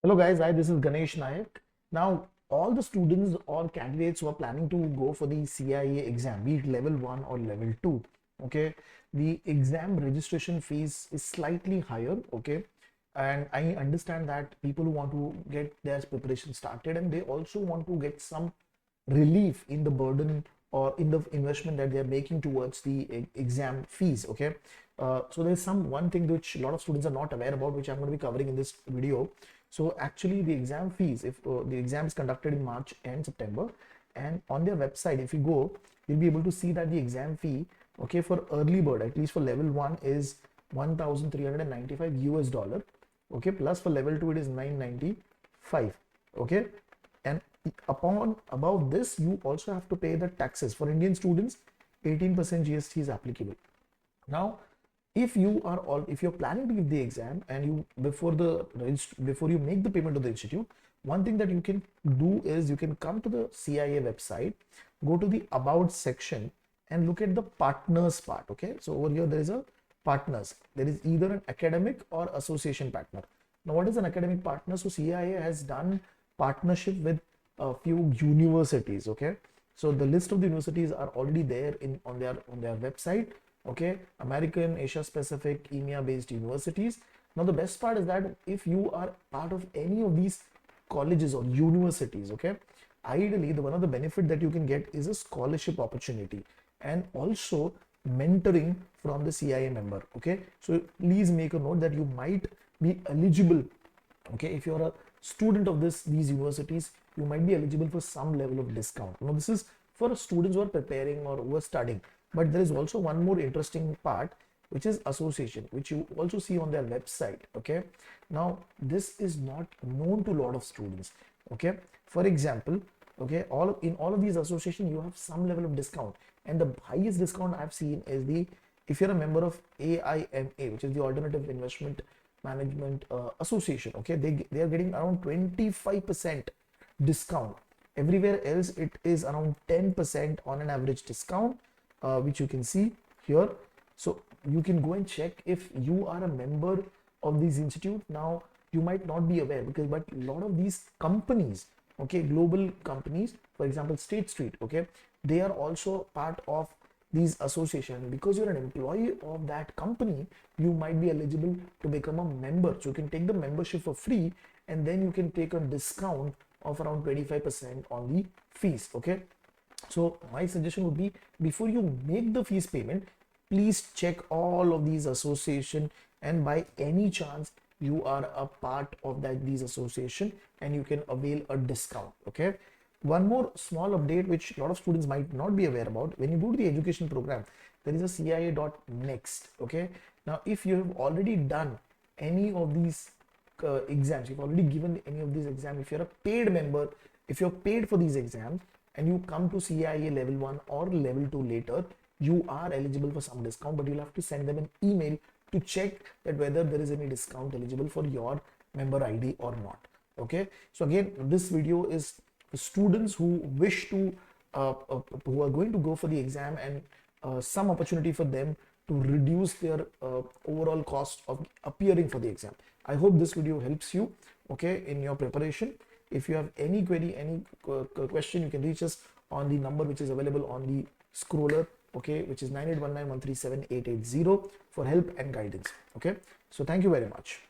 Hello guys, hi, this is Ganesh Nayak. Now, all the students or candidates who are planning to go for the CIA exam, be it level 1 or level 2, okay, the exam registration fees is slightly higher, okay, and I understand that people who want to get their preparation started and they also want to get some relief in the burden or in the investment that they're making towards the exam fees, okay. So there's some one thing which a lot of students are not aware about, which I'm going to be covering in this video. So actually the exam fees, if the exam is conducted in March and September, and on their website if you go, you'll be able to see that the exam fee, okay, for early bird, at least for level 1, is 1395 US dollar, okay, plus for level 2 it is 995, okay. And upon above this you also have to pay the taxes. For Indian students, 18% GST is applicable. Now if you're planning to give the exam and you before you make the payment to the institute, one thing that you can do is you can come to the CIA website, go to the about section and look at the partners part. Okay, so over here there is a partners. There is either an academic or association partner. Now what is an academic partner? So CIA has done partnership with a few universities. Okay, so the list of the universities are already there in on their website. Okay, American, Asia Pacific, EMEA based universities. Now the best part is that if you are part of any of these colleges or universities, okay, ideally the one of the benefit that you can get is a scholarship opportunity and also mentoring from the CIA member. Okay, so please make a note that you might be eligible. Okay, if you're a student of these universities, you might be eligible for some level of discount. Now this is for students who are preparing or who are studying, but there is also one more interesting part, which is association, which you also see on their website. Okay, now this is not known to a lot of students. Okay, for example, okay, in all of these association you have some level of discount, and the highest discount I've seen is the, if you're a member of AIMA, which is the Alternative Investment Management Association. Okay, they are getting around 25% discount. Everywhere else it is around 10% on an average discount, which you can see here. So you can go and check if you are a member of these institute. Now you might not be aware, because but a lot of these companies, okay, global companies, for example State Street, okay, they are also part of these association. Because you're an employee of that company, you might be eligible to become a member, so you can take the membership for free and then you can take a discount of around 25% on the fees. Okay, so my suggestion would be, before you make the fees payment, please check all of these association, and by any chance you are a part of these association and you can avail a discount. Okay, one more small update which a lot of students might not be aware about: when you go to the education program, there is a CIA.next. Okay, now if you have already done any of these exams, you've already given any of these exams, if you're a paid member, if you're paid for these exams and you come to CIA level 1 or level 2 later, you are eligible for some discount, but you'll have to send them an email to check that whether there is any discount eligible for your member ID or not. Okay, so again, this video is for students who wish to who are going to go for the exam, and some opportunity for them to reduce their overall cost of appearing for the exam. I hope this video helps you, okay, in your preparation. If you have any query, any question, you can reach us on the number which is available on the scroller, okay, which is 9819137880, for help and guidance. Okay, so thank you very much.